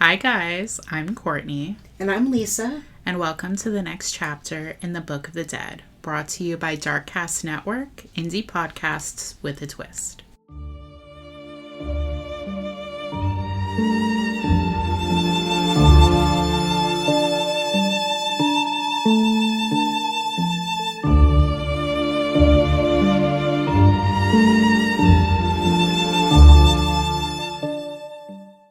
Hi guys, I'm Courtney. And I'm Lisa. And welcome to the next chapter in the Book of the Dead, brought to you by Darkcast Network, indie podcasts with a twist.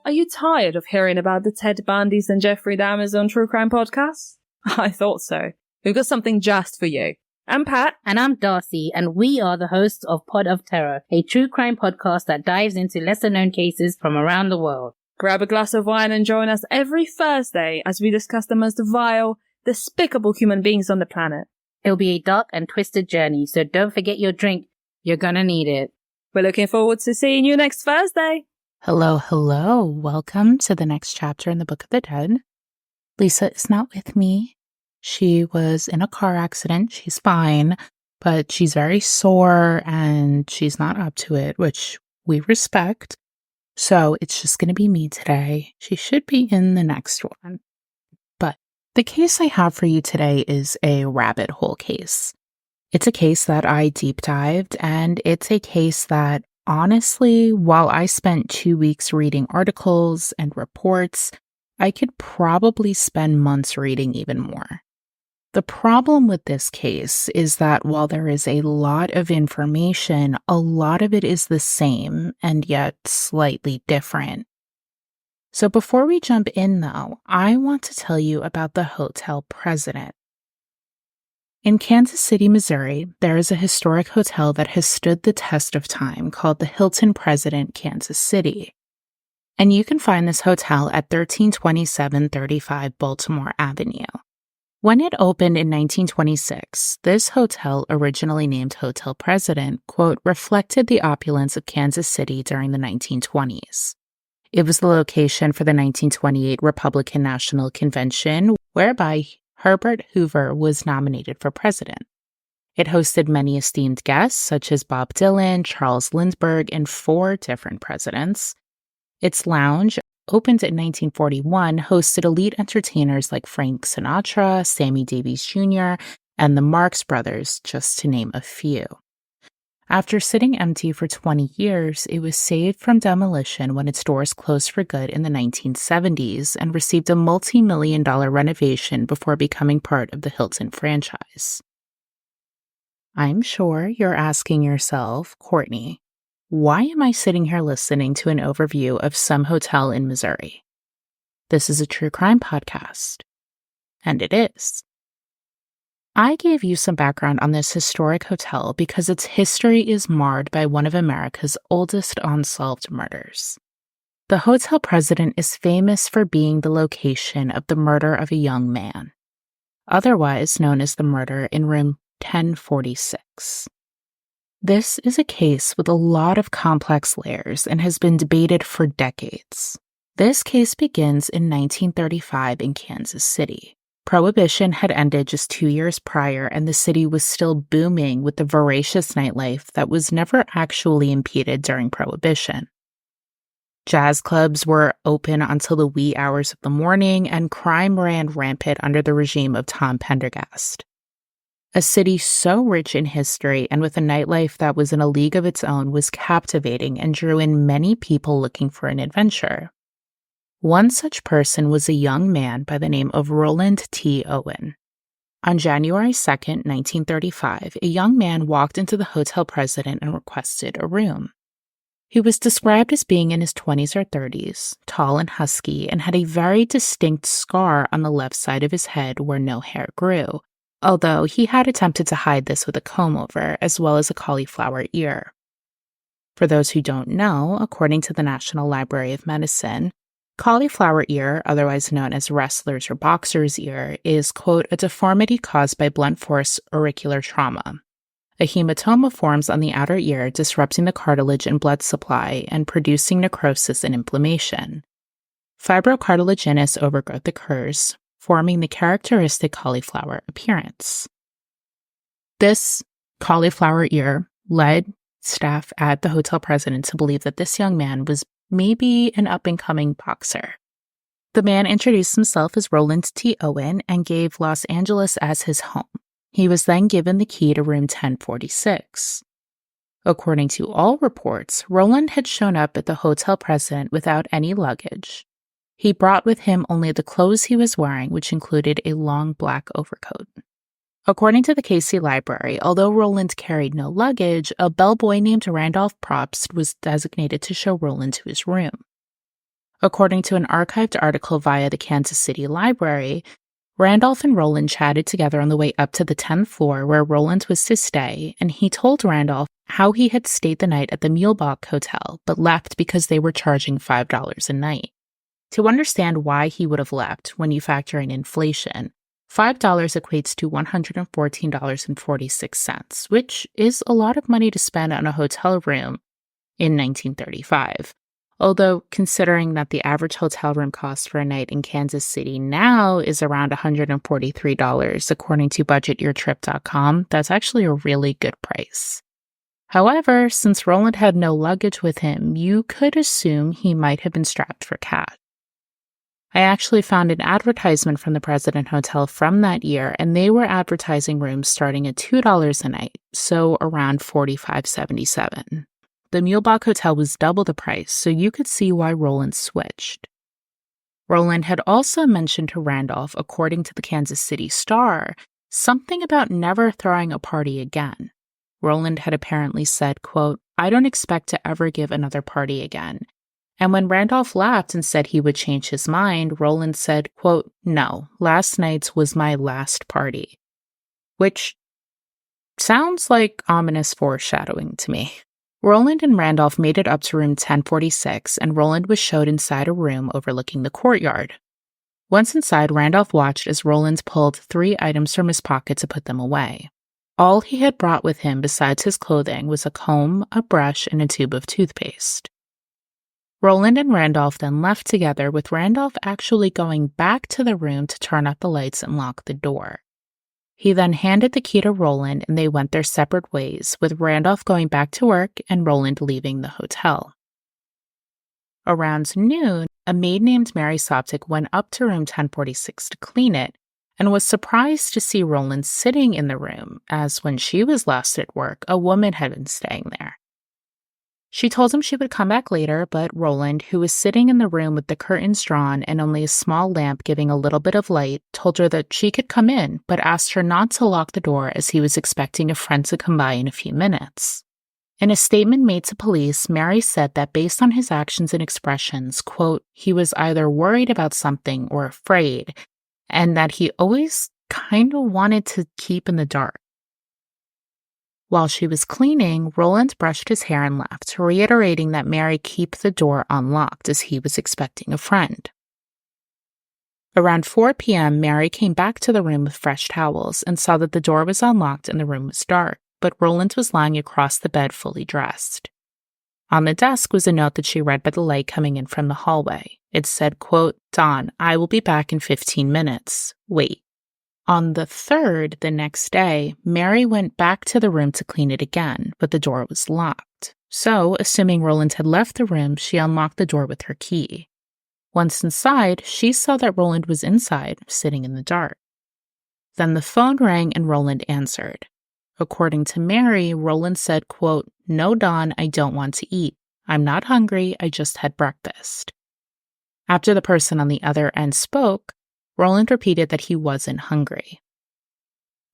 Are you tired of hearing about the Ted Bundys and Jeffrey Dahmers on True Crime Podcasts? I thought so. We've got something just for you. I'm Pat. And I'm Darsi, and we are the hosts of Pod of Terror, a true crime podcast that dives into lesser-known cases from around the world. Grab a glass of wine and join us every Thursday as we discuss the most vile, despicable human beings on the planet. It'll be a dark and twisted journey, so don't forget your drink. You're gonna need it. We're looking forward to seeing you next Thursday. Hello. Welcome to the next chapter in the Book of the Dead. Lisa is not with me. She was in a car accident. She's fine, but she's very sore and she's not up to it, which we respect. So it's just going to be me today. She should be in the next one. But the case I have for you today is a rabbit hole case. It's a case that I deep dived, and it's a case that honestly, while I spent 2 weeks reading articles and reports, I could probably spend months reading even more. The problem with this case is that while there is a lot of information, a lot of it is the same and yet slightly different. So before we jump in though, I want to tell you about the Hotel President. In Kansas City, Missouri, there is a historic hotel that has stood the test of time called the Hilton President Kansas City. And you can find this hotel at 132735 Baltimore Avenue. When it opened in 1926, this hotel, originally named Hotel President, quote, reflected the opulence of Kansas City during the 1920s. It was the location for the 1928 Republican National Convention, whereby Herbert Hoover was nominated for president. It hosted many esteemed guests such as Bob Dylan, Charles Lindbergh, and 4 different presidents. Its lounge, opened in 1941, hosted elite entertainers like Frank Sinatra, Sammy Davis Jr., and the Marx Brothers, just to name a few. After sitting empty for 20 years, it was saved from demolition when its doors closed for good in the 1970s and received a multi-million-dollar renovation before becoming part of the Hilton franchise. I'm sure you're asking yourself, Courtney, why am I sitting here listening to an overview of some hotel in Missouri? This is a true crime podcast. And it is. I gave you some background on this historic hotel because its history is marred by one of America's oldest unsolved murders. The Hotel President is famous for being the location of the murder of a young man, otherwise known as the murder in room 1046. This is a case with a lot of complex layers and has been debated for decades. This case begins in 1935 in Kansas City. Prohibition had ended just 2 years prior, and the city was still booming with the voracious nightlife that was never actually impeded during Prohibition. Jazz clubs were open until the wee hours of the morning, and crime ran rampant under the regime of Tom Pendergast. A city so rich in history and with a nightlife that was in a league of its own was captivating and drew in many people looking for an adventure. One such person was a young man by the name of Roland T. Owen. On January 2nd, 1935, a young man walked into the Hotel President and requested a room. He was described as being in his 20s or 30s, tall and husky, and had a very distinct scar on the left side of his head where no hair grew, although he had attempted to hide this with a comb-over as well as a cauliflower ear. For those who don't know, according to the National Library of Medicine, cauliflower ear, otherwise known as wrestler's or boxer's ear, is, quote, a deformity caused by blunt force auricular trauma. A hematoma forms on the outer ear, disrupting the cartilage and blood supply and producing necrosis and inflammation. Fibrocartilaginous overgrowth occurs, forming the characteristic cauliflower appearance. This cauliflower ear led staff at the Hotel President to believe that this young man was maybe an up-and-coming boxer. The man introduced himself as Roland T. Owen and gave Los Angeles as his home. He was then given the key to room 1046. According to all reports, Roland had shown up at the hotel President without any luggage. He brought with him only the clothes he was wearing, which included a long black overcoat. According to the Casey Library, although Roland carried no luggage, a bellboy named Randolph Probst was designated to show Roland to his room. According to an archived article via the Kansas City Library, Randolph and Roland chatted together on the way up to the 10th floor where Roland was to stay, and he told Randolph how he had stayed the night at the Mulebach Hotel, but left because they were charging $5 a night. To understand why he would have left when you factor in inflation, $5 equates to $114.46, which is a lot of money to spend on a hotel room in 1935. Although, considering that the average hotel room cost for a night in Kansas City now is around $143, according to budgetyourtrip.com, that's actually a really good price. However, since Roland had no luggage with him, you could assume he might have been strapped for cash. I actually found an advertisement from the President Hotel from that year, and they were advertising rooms starting at $2 a night, so around $45.77. The Mulebach Hotel was double the price, so you could see why Roland switched. Roland had also mentioned to Randolph, according to the Kansas City Star, something about never throwing a party again. Roland had apparently said, quote, "I don't expect to ever give another party again." And when Randolph laughed and said he would change his mind, Roland said, quote, "No, last night's was my last party." Which sounds like ominous foreshadowing to me. Roland and Randolph made it up to room 1046, and Roland was showed inside a room overlooking the courtyard. Once inside, Randolph watched as Roland pulled 3 items from his pocket to put them away. All he had brought with him besides his clothing was a comb, a brush, and a tube of toothpaste. Roland and Randolph then left together, with Randolph actually going back to the room to turn out the lights and lock the door. He then handed the key to Roland, and they went their separate ways, with Randolph going back to work and Roland leaving the hotel. Around noon, a maid named Mary Soptic went up to room 1046 to clean it, and was surprised to see Roland sitting in the room, as when she was last at work, a woman had been staying there. She told him she would come back later, but Roland, who was sitting in the room with the curtains drawn and only a small lamp giving a little bit of light, told her that she could come in, but asked her not to lock the door as he was expecting a friend to come by in a few minutes. In a statement made to police, Mary said that based on his actions and expressions, quote, he was either worried about something or afraid, and that he always kind of wanted to keep in the dark. While she was cleaning, Roland brushed his hair and left, reiterating that Mary keep the door unlocked as he was expecting a friend. Around 4 p.m., Mary came back to the room with fresh towels and saw that the door was unlocked and the room was dark, but Roland was lying across the bed fully dressed. On the desk was a note that she read by the light coming in from the hallway. It said, quote, "Dawn, I will be back in 15 minutes. Wait." On the 3rd, the next day, Mary went back to the room to clean it again, but the door was locked. So, assuming Roland had left the room, she unlocked the door with her key. Once inside, she saw that Roland was inside, sitting in the dark. Then the phone rang and Roland answered. According to Mary, Roland said, quote, "No, Dawn, I don't want to eat. I'm not hungry, I just had breakfast." After the person on the other end spoke, Roland repeated that he wasn't hungry.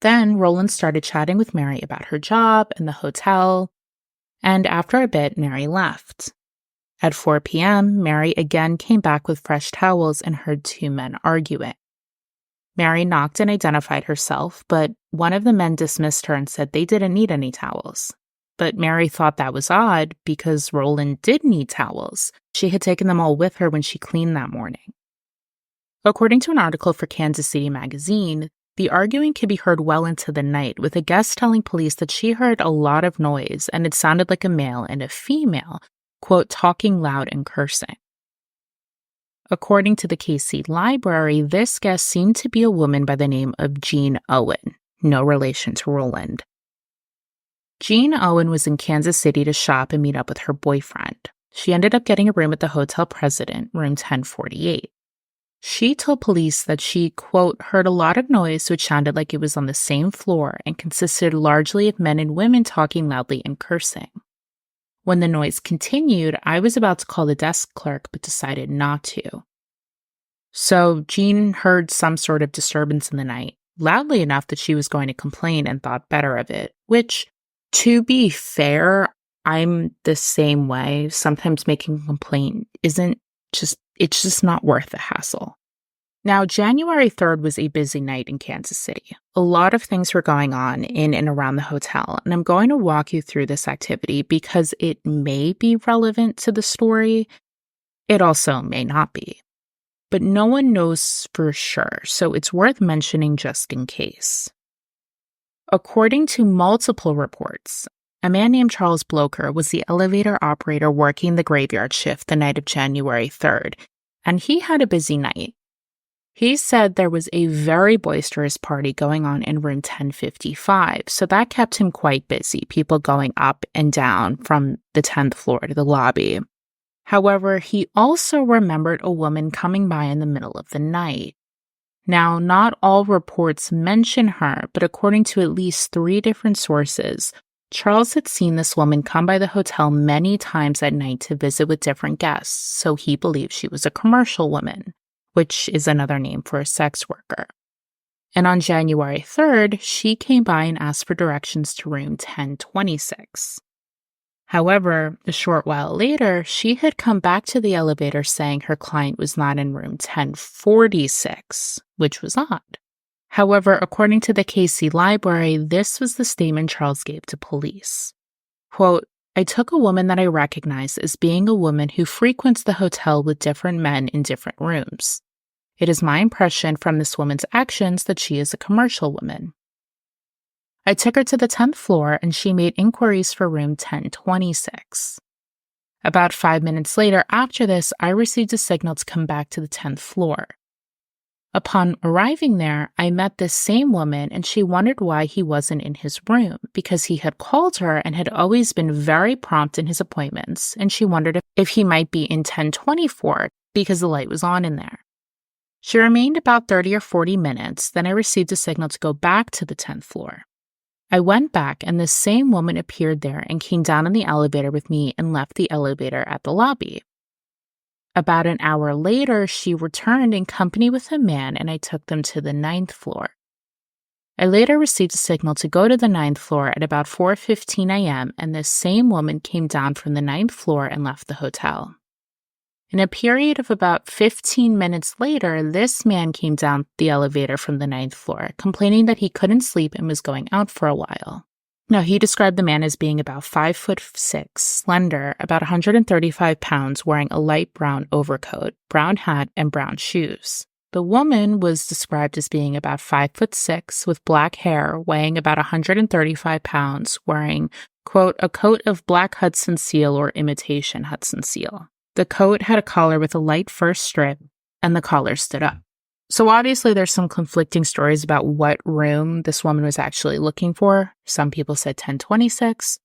Then Roland started chatting with Mary about her job and the hotel, and after a bit, Mary left. At 4 p.m., Mary again came back with fresh towels and heard 2 men arguing. Mary knocked and identified herself, but one of the men dismissed her and said they didn't need any towels. But Mary thought that was odd because Roland did need towels. She had taken them all with her when she cleaned that morning. According to an article for Kansas City Magazine, the arguing could be heard well into the night, with a guest telling police that she heard a lot of noise and it sounded like a male and a female, quote, talking loud and cursing. According to the KC Library, this guest seemed to be a woman by the name of Jean Owen, no relation to Roland. Jean Owen was in Kansas City to shop and meet up with her boyfriend. She ended up getting a room at the Hotel President, room 1048. She told police that she, quote, heard a lot of noise which sounded like it was on the same floor and consisted largely of men and women talking loudly and cursing. When the noise continued, I was about to call the desk clerk but decided not to. So Jean heard some sort of disturbance in the night, loudly enough that she was going to complain and thought better of it, which, to be fair, I'm the same way. Sometimes making a complaint it's just not worth the hassle. Now, January 3rd was a busy night in Kansas City. A lot of things were going on in and around the hotel, and I'm going to walk you through this activity because it may be relevant to the story. It also may not be. But no one knows for sure, so it's worth mentioning just in case. According to multiple reports, a man named Charles Blocher was the elevator operator working the graveyard shift the night of January 3rd, and he had a busy night. He said there was a very boisterous party going on in room 1055, so that kept him quite busy, people going up and down from the 10th floor to the lobby. However, he also remembered a woman coming by in the middle of the night. Now, not all reports mention her, but according to at least 3 different sources, Charles had seen this woman come by the hotel many times at night to visit with different guests, so he believed she was a commercial woman, which is another name for a sex worker. And on January 3rd, she came by and asked for directions to room 1026. However, a short while later, she had come back to the elevator saying her client was not in room 1046, which was odd. However, according to the KC Library, this was the statement Charles gave to police. Quote, I took a woman that I recognized as being a woman who frequents the hotel with different men in different rooms. It is my impression from this woman's actions that she is a commercial woman. I took her to the 10th floor and she made inquiries for room 1026. About 5 minutes later after this, I received a signal to come back to the 10th floor. Upon arriving there, I met this same woman and she wondered why he wasn't in his room because he had called her and had always been very prompt in his appointments, and she wondered if he might be in 1024 because the light was on in there. She remained about 30 or 40 minutes, then I received a signal to go back to the 10th floor. I went back and the same woman appeared there and came down in the elevator with me and left the elevator at the lobby. About an hour later, she returned in company with a man and I took them to the 9th floor. I later received a signal to go to the 9th floor at about 4:15 a.m. and this same woman came down from the 9th floor and left the hotel. In a period of about 15 minutes later, this man came down the elevator from the 9th floor, complaining that he couldn't sleep and was going out for a while. Now, he described the man as being about 5'6", slender, about 135 pounds, wearing a light brown overcoat, brown hat, and brown shoes. The woman was described as being about 5'6", with black hair, weighing about 135 pounds, wearing, quote, a coat of black Hudson seal or imitation Hudson seal. The coat had a collar with a light fur strip, and the collar stood up. So obviously there's some conflicting stories about what room this woman was actually looking for. Some people said 1026.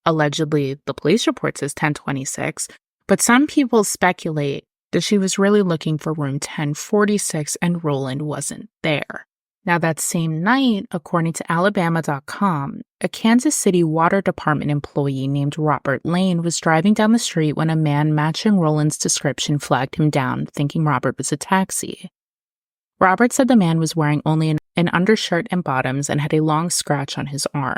Allegedly, the police report says 1026. But some people speculate that she was really looking for room 1046 and Roland wasn't there. Now, that same night, according to Alabama.com, a Kansas City Water Department employee named Robert Lane was driving down the street when a man matching Roland's description flagged him down, thinking Robert was a taxi. Robert said the man was wearing only an undershirt and bottoms and had a long scratch on his arm.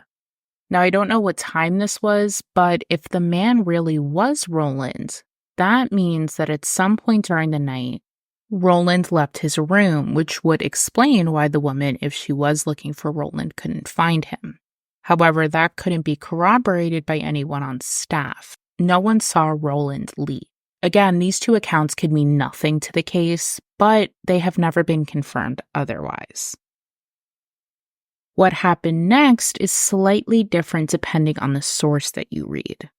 Now, I don't know what time this was, but if the man really was Roland, that means that at some point during the night, Roland left his room, which would explain why the woman, if she was looking for Roland, couldn't find him. However, that couldn't be corroborated by anyone on staff. No one saw Roland leave. Again, these two accounts could mean nothing to the case, but they have never been confirmed otherwise. What happened next is slightly different depending on the source that you read.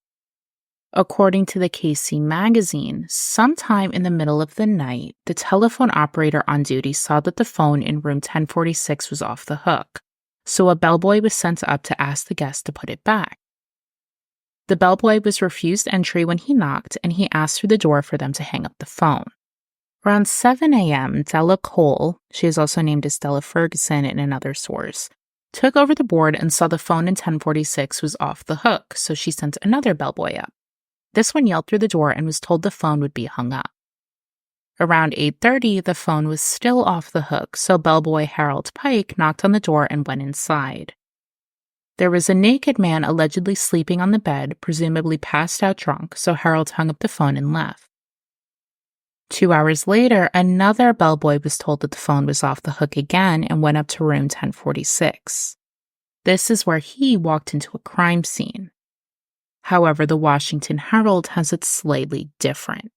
According to the KC magazine, sometime in the middle of the night, the telephone operator on duty saw that the phone in room 1046 was off the hook, so a bellboy was sent up to ask the guest to put it back. The bellboy was refused entry when he knocked, and he asked through the door for them to hang up the phone. Around 7 a.m., Della Cole, she is also named as Della Ferguson in another source, took over the board and saw the phone in 1046 was off the hook, so she sent another bellboy up. This one yelled through the door and was told the phone would be hung up. Around 8:30, the phone was still off the hook, so bellboy Harold Pike knocked on the door and went inside. There was a naked man allegedly sleeping on the bed, presumably passed out drunk, so Harold hung up the phone and left. 2 hours later, another bellboy was told that the phone was off the hook again and went up to room 1046. This is where he walked into a crime scene. However, the Washington Herald has it slightly different.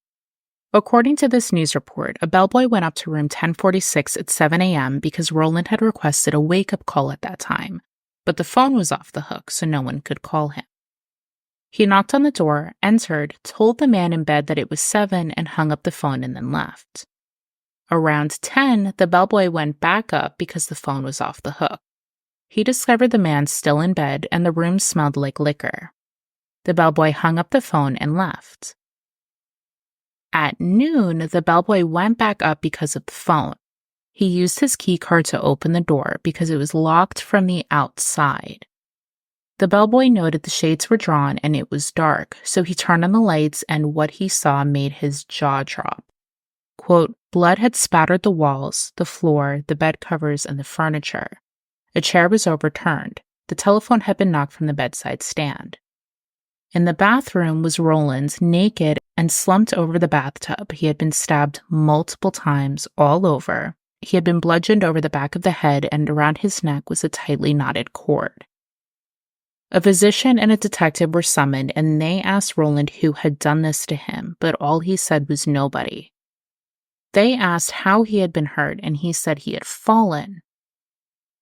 According to this news report, a bellboy went up to room 1046 at 7 a.m. because Roland had requested a wake-up call at that time, but the phone was off the hook, so no one could call him. He knocked on the door, entered, told the man in bed that it was 7 and hung up the phone and then left. Around 10, the bellboy went back up because the phone was off the hook. He discovered the man still in bed and the room smelled like liquor. The bellboy hung up the phone and left. At noon, the bellboy went back up because of the phone. He used his key card to open the door because it was locked from the outside. The bellboy noted the shades were drawn and it was dark, so he turned on the lights and what he saw made his jaw drop. Quote, blood had spattered the walls, the floor, the bed covers, and the furniture. A chair was overturned. The telephone had been knocked from the bedside stand. In the bathroom was Roland, naked and slumped over the bathtub. He had been stabbed multiple times all over. He had been bludgeoned over the back of the head, and around his neck was a tightly knotted cord. A physician and a detective were summoned, and they asked Roland who had done this to him, but all he said was nobody. They asked how he had been hurt, and he said he had fallen.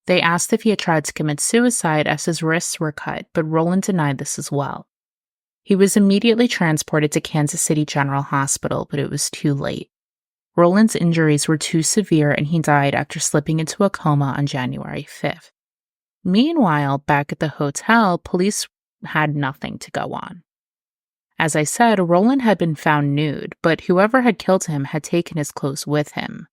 They asked if he had tried to commit suicide as his wrists were cut, but Roland denied this as well. He was immediately transported to Kansas City General Hospital, but it was too late. Roland's injuries were too severe and he died after slipping into a coma on January 5th. Meanwhile, back at the hotel, police had nothing to go on. As I said, Roland had been found nude, but whoever had killed him had taken his clothes with him.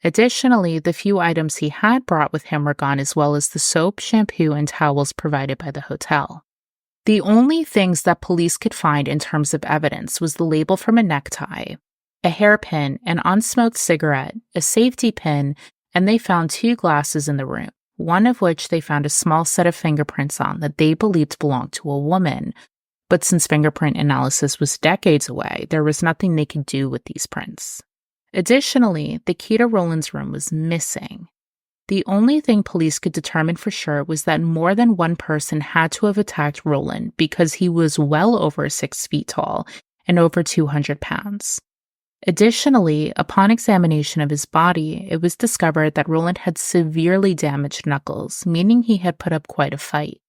Additionally, the few items he had brought with him were gone, as well as the soap, shampoo, and towels provided by the hotel. The only things that police could find in terms of evidence was the label from a necktie, a hairpin, an unsmoked cigarette, a safety pin, and they found 2 glasses in the room, one of which they found a small set of fingerprints on that they believed belonged to a woman. But since fingerprint analysis was decades away, there was nothing they could do with these prints. Additionally, the key to Roland's room was missing. The only thing police could determine for sure was that more than one person had to have attacked Roland because he was well over 6 feet tall and over 200 pounds. Additionally, upon examination of his body, it was discovered that Roland had severely damaged knuckles, meaning he had put up quite a fight.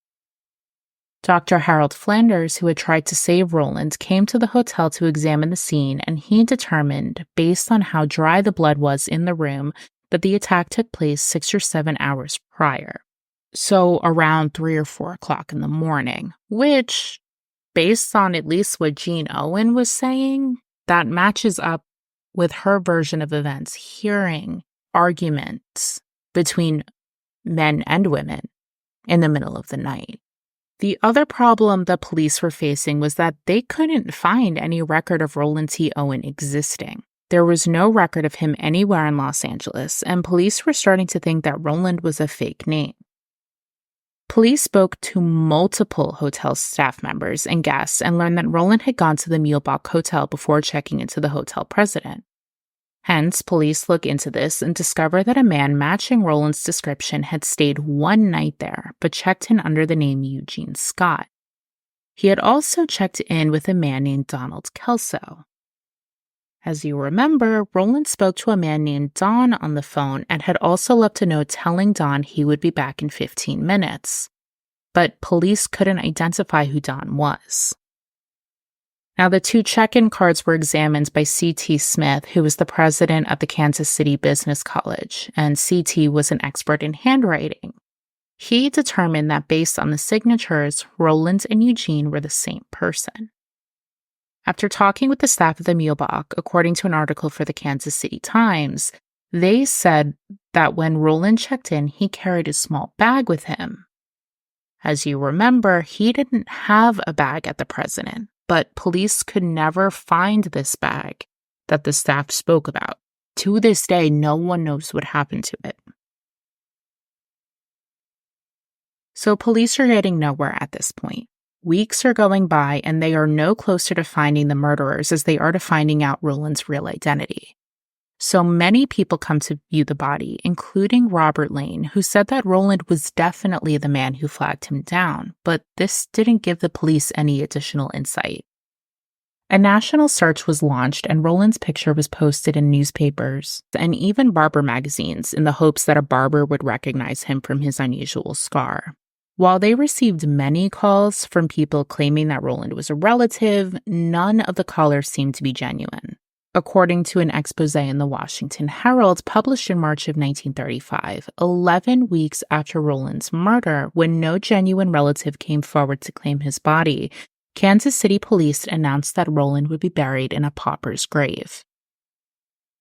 Dr. Harold Flanders, who had tried to save Roland, came to the hotel to examine the scene, and he determined, based on how dry the blood was in the room, that the attack took place 6 or 7 hours prior. So around 3 or 4 o'clock in the morning, which, based on at least what Jean Owen was saying, that matches up with her version of events, hearing arguments between men and women in the middle of the night. The other problem the police were facing was that they couldn't find any record of Roland T. Owen existing. There was no record of him anywhere in Los Angeles, and police were starting to think that Roland was a fake name. Police spoke to multiple hotel staff members and guests and learned that Roland had gone to the Muehlbach Hotel before checking into the hotel president. Hence, police looked into this and discovered that a man matching Roland's description had stayed one night there, but checked in under the name Eugene Scott. He had also checked in with a man named Donald Kelso. As you remember, Roland spoke to a man named Don on the phone and had also left a note telling Don he would be back in 15 minutes. But police couldn't identify who Don was. Now, the 2 check-in cards were examined by C.T. Smith, who was the president of the Kansas City Business College, and C.T. was an expert in handwriting. He determined that based on the signatures, Roland and Eugene were the same person. After talking with the staff of the Muehlbach, according to an article for the Kansas City Times, they said that when Roland checked in, he carried a small bag with him. As you remember, he didn't have a bag at the present, but police could never find this bag that the staff spoke about. To this day, no one knows what happened to it. So police are getting nowhere at this point. Weeks are going by, and they are no closer to finding the murderers as they are to finding out Roland's real identity. So many people come to view the body, including Robert Lane, who said that Roland was definitely the man who flagged him down, but this didn't give the police any additional insight. A national search was launched, and Roland's picture was posted in newspapers and even barber magazines in the hopes that a barber would recognize him from his unusual scar. While they received many calls from people claiming that Roland was a relative, none of the callers seemed to be genuine. According to an expose in the Washington Herald published in March of 1935, 11 weeks after Roland's murder, when no genuine relative came forward to claim his body, Kansas City police announced that Roland would be buried in a pauper's grave.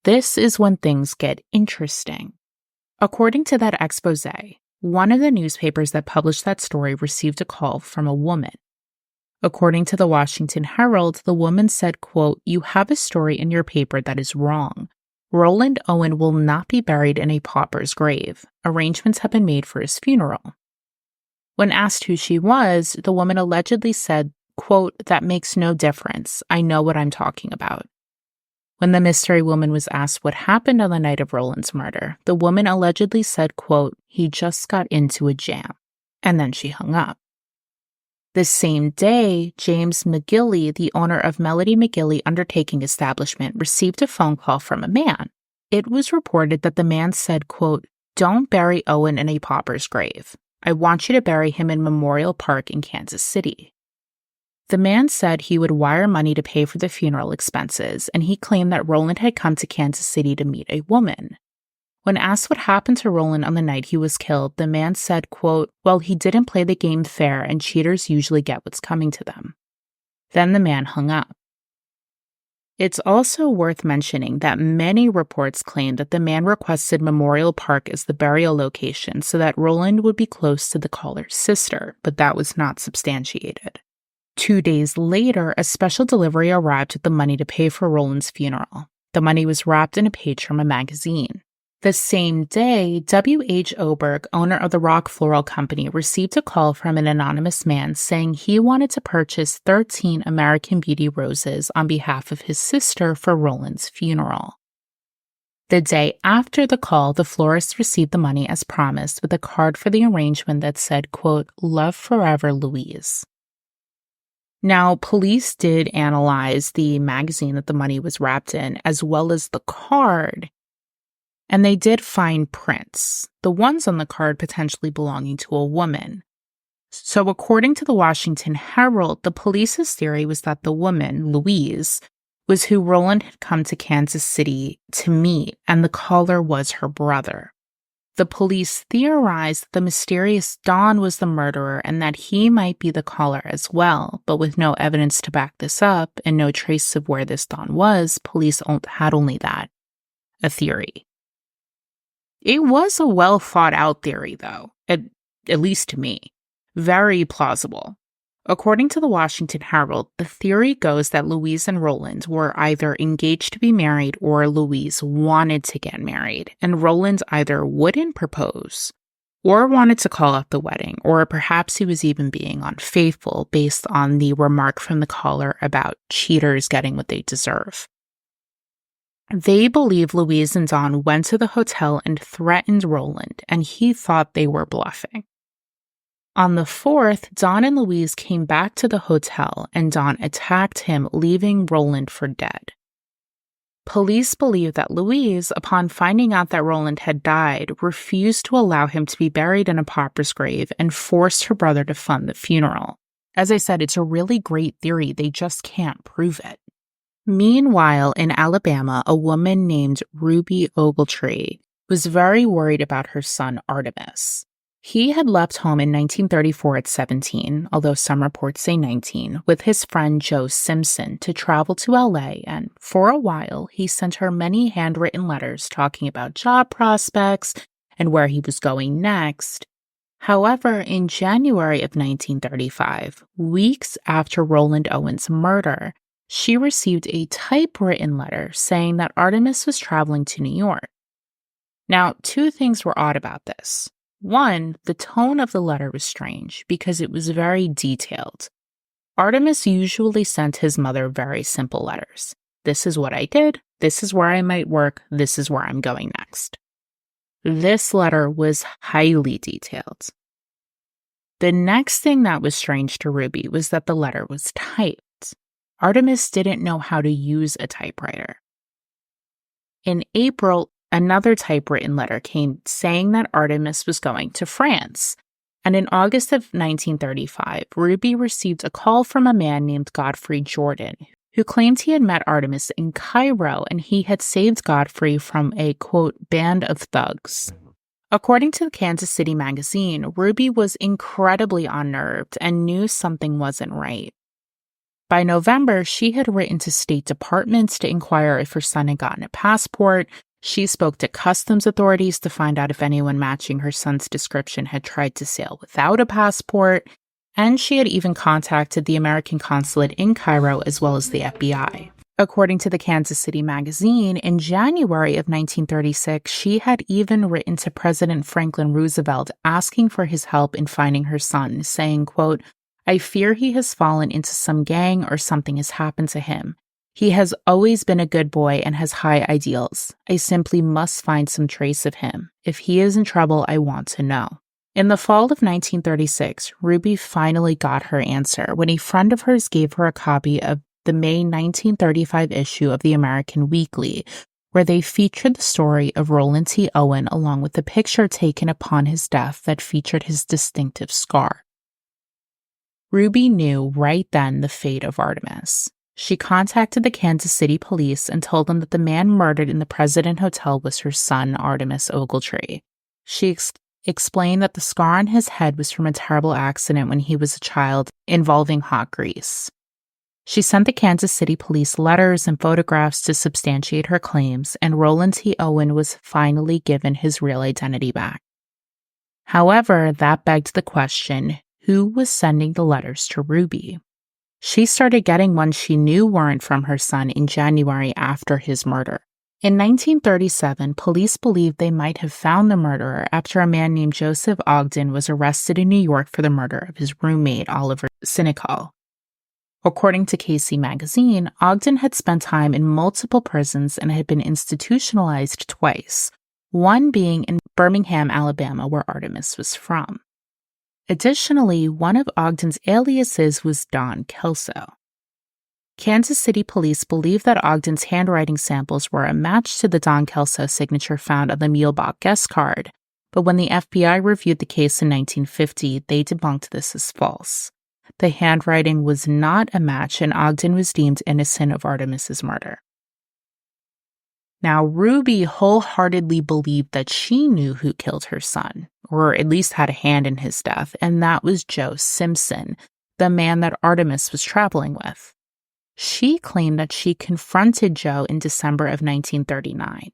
This is when things get interesting. According to that expose, one of the newspapers that published that story received a call from a woman. According to the Washington Herald, the woman said, quote, "You have a story in your paper that is wrong. Roland Owen will not be buried in a pauper's grave. Arrangements have been made for his funeral." When asked who she was, the woman allegedly said, quote, "That makes no difference. I know what I'm talking about." When the mystery woman was asked what happened on the night of Roland's murder, the woman allegedly said, quote, "He just got into a jam," and then she hung up. The same day, James McGilly, the owner of Melody McGilly Undertaking Establishment, received a phone call from a man. It was reported that the man said, quote, "Don't bury Owen in a pauper's grave. I want you to bury him in Memorial Park in Kansas City." The man said he would wire money to pay for the funeral expenses, and he claimed that Roland had come to Kansas City to meet a woman. When asked what happened to Roland on the night he was killed, the man said, quote, "Well, he didn't play the game fair, and cheaters usually get what's coming to them." Then the man hung up. It's also worth mentioning that many reports claim that the man requested Memorial Park as the burial location so that Roland would be close to the caller's sister, but that was not substantiated. 2 days later, a special delivery arrived with the money to pay for Roland's funeral. The money was wrapped in a page from a magazine. The same day, W.H. Oberg, owner of the Rock Floral Company, received a call from an anonymous man saying he wanted to purchase 13 American Beauty roses on behalf of his sister for Roland's funeral. The day after the call, the florist received the money as promised with a card for the arrangement that said, quote, "Love forever, Louise." Now, police did analyze the magazine that the money was wrapped in, as well as the card, and they did find prints, the ones on the card potentially belonging to a woman. So according to the Washington Herald, the police's theory was that the woman, Louise, was who Roland had come to Kansas City to meet, and the caller was her brother. The police theorized that the mysterious Don was the murderer and that he might be the caller as well, but with no evidence to back this up and no trace of where this Don was, police had only that, a theory. It was a well-thought-out theory, though, at least to me. Very plausible. According to the Washington Herald, the theory goes that Louise and Roland were either engaged to be married or Louise wanted to get married, and Roland either wouldn't propose or wanted to call off the wedding, or perhaps he was even being unfaithful based on the remark from the caller about cheaters getting what they deserve. They believe Louise and Don went to the hotel and threatened Roland, and he thought they were bluffing. On the 4th, Don and Louise came back to the hotel, and Don attacked him, leaving Roland for dead. Police believe that Louise, upon finding out that Roland had died, refused to allow him to be buried in a pauper's grave and forced her brother to fund the funeral. As I said, it's a really great theory, they just can't prove it. Meanwhile, in Alabama, a woman named Ruby Ogletree was very worried about her son Artemus. He had left home in 1934 at 17, although some reports say 19, with his friend Joe Simpson to travel to LA, and for a while he sent her many handwritten letters talking about job prospects and where he was going next. However, in January of 1935, weeks after Roland Owen's murder, she received a typewritten letter saying that Artemus was traveling to New York. Now, two things were odd about this. One, the tone of the letter was strange because it was very detailed. Artemus usually sent his mother very simple letters. This is what I did, this is where I might work, this is where I'm going next. This letter was highly detailed. The next thing that was strange to Ruby was that the letter was typed. Artemus didn't know how to use a typewriter. In April, another typewritten letter came saying that Artemus was going to France. And in August of 1935, Ruby received a call from a man named Godfrey Jordan, who claimed he had met Artemus in Cairo and he had saved Godfrey from a, quote, band of thugs. According to the Kansas City Magazine, Ruby was incredibly unnerved and knew something wasn't right. By November, she had written to state departments to inquire if her son had gotten a passport. She spoke to customs authorities to find out if anyone matching her son's description had tried to sail without a passport, and she had even contacted the American consulate in Cairo as well as the FBI. According to the Kansas City Magazine, in January of 1936, she had even written to President Franklin Roosevelt asking for his help in finding her son, saying, quote, "I fear he has fallen into some gang or something has happened to him. He has always been a good boy and has high ideals. I simply must find some trace of him. If he is in trouble, I want to know." In the fall of 1936, Ruby finally got her answer when a friend of hers gave her a copy of the May 1935 issue of the American Weekly, where they featured the story of Roland T. Owen along with a picture taken upon his death that featured his distinctive scar. Ruby knew right then the fate of Artemus. She contacted the Kansas City police and told them that the man murdered in the President Hotel was her son, Artemus Ogletree. She explained that the scar on his head was from a terrible accident when he was a child involving hot grease. She sent the Kansas City police letters and photographs to substantiate her claims, and Roland T. Owen was finally given his real identity back. However, that begged the question, who was sending the letters to Ruby? She started getting ones she knew weren't from her son in January after his murder. In 1937, police believed they might have found the murderer after a man named Joseph Ogden was arrested in New York for the murder of his roommate, Oliver Sinicol. According to KC Magazine, Ogden had spent time in multiple prisons and had been institutionalized twice, one being in Birmingham, Alabama, where Artemus was from. Additionally, one of Ogden's aliases was Don Kelso. Kansas City police believed that Ogden's handwriting samples were a match to the Don Kelso signature found on the Mielbach guest card, but when the FBI reviewed the case in 1950, they debunked this as false. The handwriting was not a match, and Ogden was deemed innocent of Artemis's murder. Now, Ruby wholeheartedly believed that she knew who killed her son, or at least had a hand in his death, and that was Joe Simpson, the man that Artemus was traveling with. She claimed that she confronted Joe in December of 1939.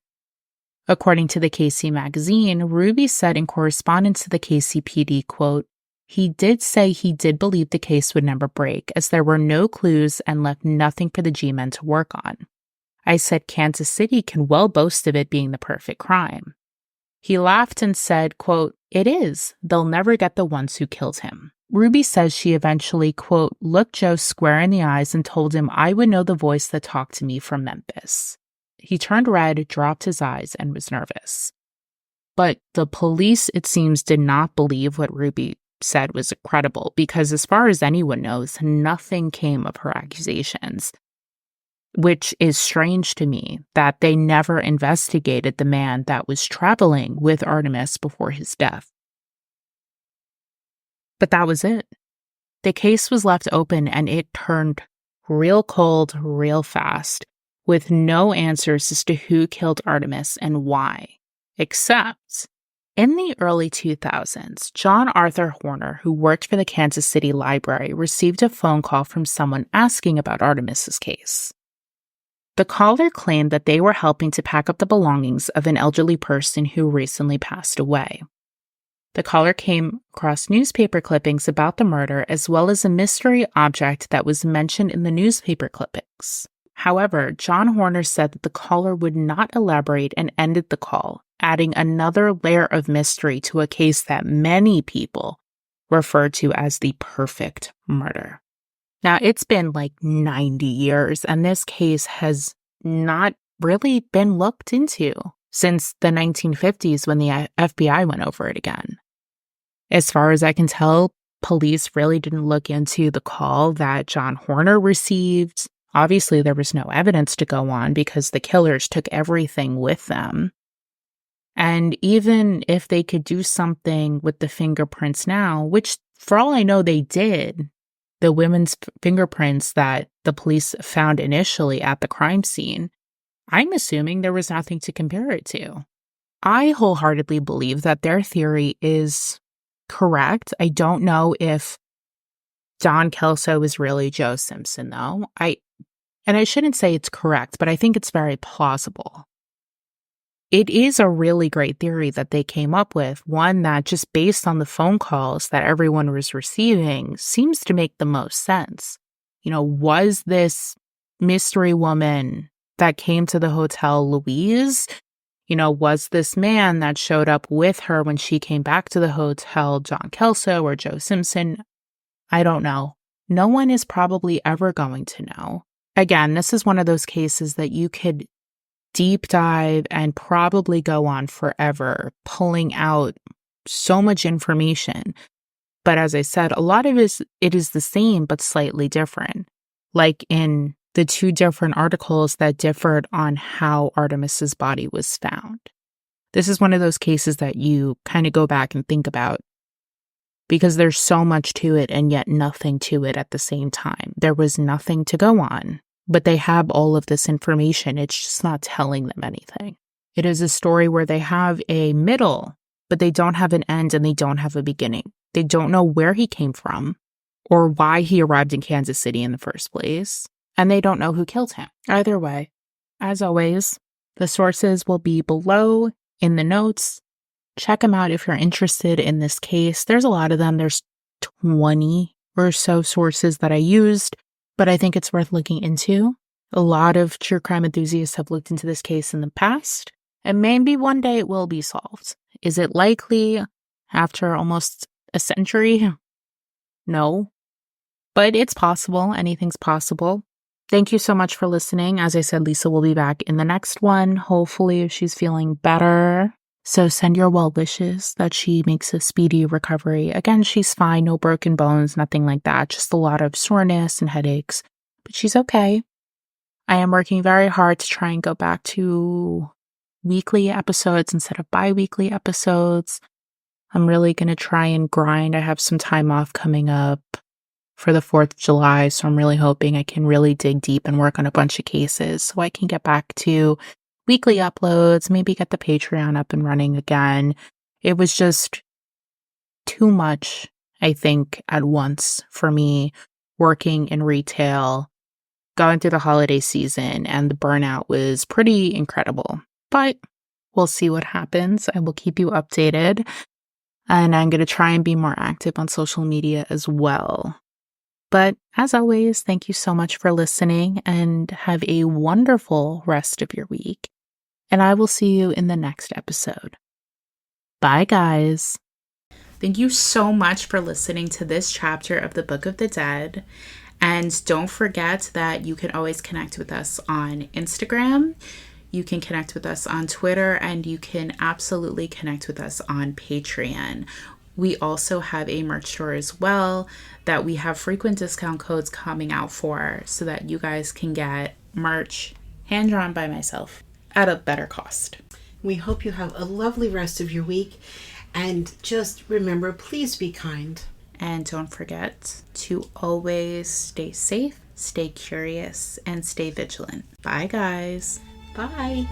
According to the KC Magazine, Ruby said in correspondence to the KCPD, quote, "He did say he did believe the case would never break, as there were no clues and left nothing for the G-men to work on. I said Kansas City can well boast of it being the perfect crime." He laughed and said, quote, "It is. They'll never get the ones who killed him." Ruby says she eventually, quote, "looked Joe square in the eyes and told him I would know the voice that talked to me from Memphis." He turned red, dropped his eyes, and was nervous. But the police, it seems, did not believe what Ruby said was credible because, as far as anyone knows, nothing came of her accusations. Which is strange to me that they never investigated the man that was traveling with Artemus before his death. But that was it. The case was left open and it turned real cold real fast, with no answers as to who killed Artemus and why, except In the early 2000s, John Arthur Horner, who worked for the Kansas City Library, received a phone call from someone asking about Artemis's case. The caller claimed that they were helping to pack up the belongings of an elderly person who recently passed away. The caller came across newspaper clippings about the murder as well as a mystery object that was mentioned in the newspaper clippings. However, John Horner said that the caller would not elaborate and ended the call, adding another layer of mystery to a case that many people refer to as the perfect murder. Now, it's been like 90 years, and this case has not really been looked into since the 1950s when the FBI went over it again. As far as I can tell, police really didn't look into the call that John Horner received. Obviously, there was no evidence to go on because the killers took everything with them. And even if they could do something with the fingerprints now, which for all I know they did, the women's fingerprints that the police found initially at the crime scene, I'm assuming there was nothing to compare it to. I wholeheartedly believe that their theory is correct. I don't know if Don Kelso is really Joe Simpson, though. I shouldn't say it's correct, but I think it's very plausible. It is a really great theory that they came up with, one that just based on the phone calls that everyone was receiving seems to make the most sense. Was this mystery woman that came to the hotel Louise? Was this man that showed up with her when she came back to the hotel John Kelso or Joe Simpson? I don't know. No one is probably ever going to know. Again, this is one of those cases that you could deep dive and probably go on forever, pulling out so much information. But as I said, a lot of it is the same, but slightly different. Like in the two different articles that differed on how Artemis's body was found. This is one of those cases that you kind of go back and think about because there's so much to it and yet nothing to it at the same time. There was nothing to go on. But they have all of this information. It's just not telling them anything. It is a story where they have a middle, but they don't have an end and they don't have a beginning. They don't know where he came from or why he arrived in Kansas City in the first place. And they don't know who killed him. Either way, as always, the sources will be below in the notes. Check them out if you're interested in this case. There's a lot of them. There's 20 or so sources that I used. But I think it's worth looking into. A lot of true crime enthusiasts have looked into this case in the past, and maybe one day it will be solved. Is it likely after almost a century? No. But it's possible. Anything's possible. Thank you so much for listening. As I said, Lisa will be back in the next one, hopefully if she's feeling better. So send your well wishes that she makes a speedy recovery. Again, she's fine, no broken bones, nothing like that. Just a lot of soreness and headaches. But she's okay. I am working very hard to try and go back to weekly episodes instead of bi-weekly episodes. I'm really going to try and grind. I have some time off coming up for the 4th of July, so I'm really hoping I can really dig deep and work on a bunch of cases so I can get back to weekly uploads, maybe get the Patreon up and running again. It was just too much, I think, at once for me, working in retail, going through the holiday season, and the burnout was pretty incredible. But we'll see what happens. I will keep you updated. And I'm going to try and be more active on social media as well. But as always, thank you so much for listening and have a wonderful rest of your week. And I will see you in the next episode. Bye, guys. Thank you so much for listening to this chapter of the Book of the Dead. And don't forget that you can always connect with us on Instagram. You can connect with us on Twitter, and you can absolutely connect with us on Patreon. We also have a merch store as well that we have frequent discount codes coming out for so that you guys can get merch hand-drawn by myself at a better cost. We hope you have a lovely rest of your week. And just remember, please be kind. And don't forget to always stay safe, stay curious, and stay vigilant. Bye, guys. Bye.